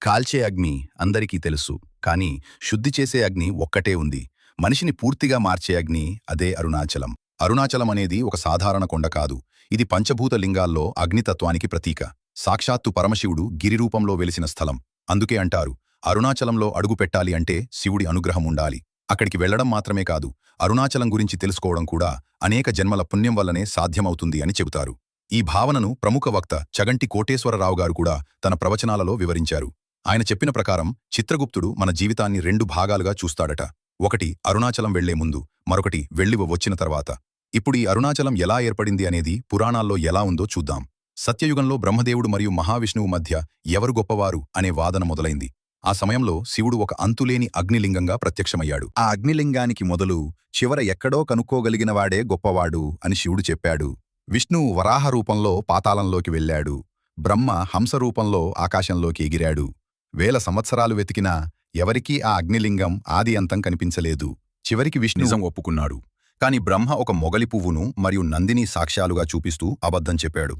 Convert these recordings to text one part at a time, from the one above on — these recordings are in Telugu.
కాల్చే అగ్ని అందరికీ తెలుసు, కానీ శుద్ధి చేసే అగ్ని ఒక్కటే ఉంది. మనిషిని పూర్తిగా మార్చే అగ్ని, అదే అరుణాచలం. అరుణాచలం అనేది ఒక సాధారణ కొండ కాదు. ఇది పంచభూత లింగాల్లో అగ్నితత్వానికి ప్రతీక. సాక్షాత్తు పరమశివుడు గిరిరూపంలో వెలిసిన స్థలం. అందుకే అంటారు, అరుణాచలంలో అడుగు పెట్టాలి అంటే శివుడి అనుగ్రహం ఉండాలి. అక్కడికి వెళ్లడం మాత్రమే కాదు, అరుణాచలం గురించి తెలుసుకోవడం కూడా అనేక జన్మల పుణ్యం వల్లనే సాధ్యమవుతుంది అని చెబుతారు. ఈ భావనను ప్రముఖ వక్త చగంటి కోటేశ్వరరావు గారు కూడా తన ప్రవచనాలలో వివరించారు. ఆయన చెప్పిన ప్రకారం చిత్రగుప్తుడు మన జీవితాన్ని 2 భాగాలుగా చూస్తాడట. ఒకటి అరుణాచలం వెళ్లే ముందు, మరొకటి వెళ్లి వచ్చిన తర్వాత. ఇప్పుడు ఈ అరుణాచలం ఎలా ఏర్పడింది అనేది పురాణాల్లో ఎలా ఉందో చూద్దాం. సత్యయుగంలో బ్రహ్మదేవుడు మరియు మహావిష్ణువు మధ్య ఎవరు గొప్పవారు అనే వాదన మొదలైంది. ఆ సమయంలో శివుడు ఒక అంతులేని అగ్నిలింగంగా ప్రత్యక్షమయ్యాడు. ఆ అగ్నిలింగానికి మొదలు చివర ఎక్కడో కనుక్కోగలిగినవాడే గొప్పవాడు అని శివుడు చెప్పాడు. విష్ణువు వరాహ రూపంలో పాతాళంలోకి వెళ్ళాడు. బ్రహ్మ హంస రూపంలో ఆకాశంలోకి ఎగిరాడు. వేల సంవత్సరాలు వెతికినా ఎవరికీ ఆ అగ్నిలింగం ఆది అంతం కనిపించలేదు. చివరికి విష్ణు నిజం ఒప్పుకున్నాడు. కాని బ్రహ్మ ఒక మొగలి పువ్వును మరియు నందిని సాక్ష్యాలుగా చూపిస్తూ అబద్ధం చెప్పాడు.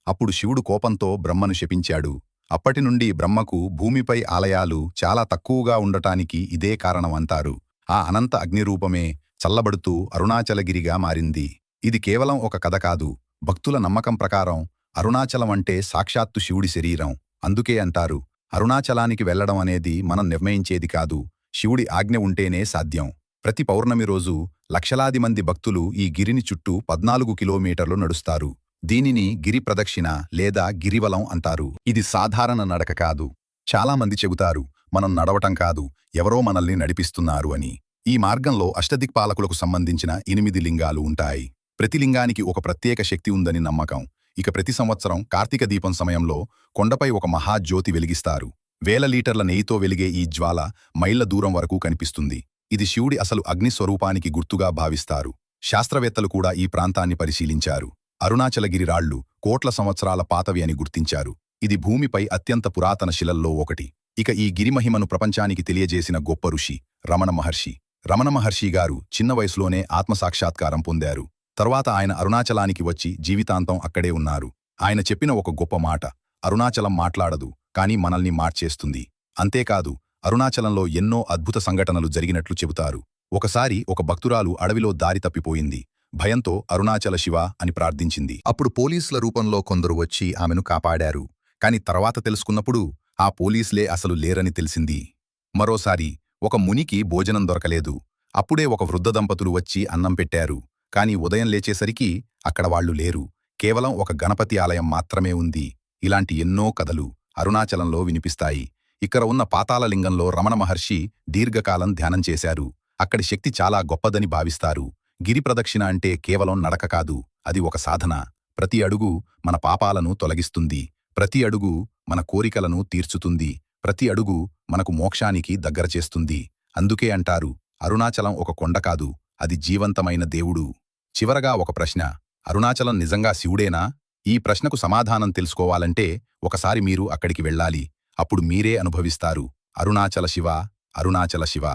అప్పుడు శివుడు కోపంతో బ్రహ్మను శపించాడు. అప్పటినుండి బ్రహ్మకు భూమిపై ఆలయాలు చాలా తక్కువగా ఉండటానికి ఇదే కారణమంటారు. ఆ అనంత అగ్నిరూపమే చల్లబడుతూ అరుణాచలగిరిగా మారింది. ఇది కేవలం ఒక కథ కాదు. భక్తుల నమ్మకం ప్రకారం అరుణాచలం అంటే సాక్షాత్తు శివుడి శరీరం. అందుకే అంటారు, అరుణాచలానికి వెళ్లడం అనేది మనం నిర్ణయించేది కాదు, శివుడి ఆజ్ఞ ఉంటేనే సాధ్యం. ప్రతి పౌర్ణమి రోజు లక్షలాది మంది భక్తులు ఈ గిరిని చుట్టూ 14 కిలోమీటర్లు నడుస్తారు. దీనిని గిరి ప్రదక్షిణ లేదా గిరివలం అంటారు. ఇది సాధారణ నడక కాదు. చాలా మంది చెబుతారు, మనం నడవటం కాదు, ఎవరో మనల్ని నడిపిస్తున్నారు అని. ఈ మార్గంలో అష్టదిక్పాలకులకు సంబంధించిన 8 లింగాలు ఉంటాయి. ప్రతి లింగానికి ఒక ప్రత్యేక శక్తి ఉందని నమ్మకం. ఇక ప్రతి సంవత్సరం కార్తీక దీపం సమయంలో కొండపై ఒక మహాజ్యోతి వెలిగిస్తారు. వేల లీటర్ల నెయ్యితో వెలిగే ఈ జ్వాల మైళ్ల దూరం వరకు కనిపిస్తుంది. ఇది శివుడి అసలు అగ్ని స్వరూపానికి గుర్తుగా భావిస్తారు. శాస్త్రవేత్తలు కూడా ఈ ప్రాంతాన్ని పరిశీలించారు. అరుణాచలగిరి రాళ్లు కోట్ల సంవత్సరాల పాతవి అని గుర్తించారు. ఇది భూమిపై అత్యంత పురాతన శిలల్లో ఒకటి. ఇక ఈ గిరిమహిమను ప్రపంచానికి తెలియజేసిన గొప్ప ఋషి రమణ మహర్షి. రమణ మహర్షి గారు చిన్న వయసులోనే ఆత్మసాక్షాత్కారం పొందారు. తర్వాత ఆయన అరుణాచలానికి వచ్చి జీవితాంతం అక్కడే ఉన్నారు. ఆయన చెప్పిన ఒక గొప్ప మాట, అరుణాచలం మాట్లాడదు, కానీ మనల్ని మార్చేస్తుంది. అంతేకాదు, అరుణాచలంలో ఎన్నో అద్భుత సంఘటనలు జరిగినట్లు చెబుతారు. ఒకసారి ఒక భక్తురాలు అడవిలో దారి తప్పిపోయింది. భయంతో అరుణాచల శివ అని ప్రార్థించింది. అప్పుడు పోలీసుల రూపంలో కొందరు వచ్చి ఆమెను కాపాడారు. కాని తర్వాత తెలుసుకున్నప్పుడు ఆ పోలీసులే అసలు లేరని తెలిసింది. మరోసారి ఒక మునికి భోజనం దొరకలేదు. అప్పుడే ఒక వృద్ధ దంపతులు వచ్చి అన్నం పెట్టారు. కాని ఉదయం లేచేసరికి అక్కడ వాళ్లు లేరు. కేవలం ఒక గణపతి ఆలయం మాత్రమే ఉంది. ఇలాంటి ఎన్నో కథలు అరుణాచలంలో వినిపిస్తాయి. ఇక్కడ ఉన్న పాతాళలింగంలో రమణ మహర్షి దీర్ఘకాలం ధ్యానం చేశారు. అక్కడి శక్తి చాలా గొప్పదని భావిస్తారు. గిరి ప్రదక్షిణ అంటే కేవలం నడక కాదు, అది ఒక సాధన. ప్రతి అడుగు మన పాపాలను తొలగిస్తుంది. ప్రతి అడుగు మన కోరికలను తీర్చుతుంది. ప్రతి అడుగు మనకు మోక్షానికి దగ్గర చేస్తుంది. అందుకే అంటారు, అరుణాచలం ఒక కొండ కాదు, అది జీవంతమైన దేవుడు. చివరగా ఒక ప్రశ్న, అరుణాచలం నిజంగా శివుడేనా? ఈ ప్రశ్నకు సమాధానం తెలుసుకోవాలంటే ఒకసారి మీరు అక్కడికి వెళ్ళాలి. అప్పుడు మీరే అనుభవిస్తారు, అరుణాచల శివ, అరుణాచల శివ.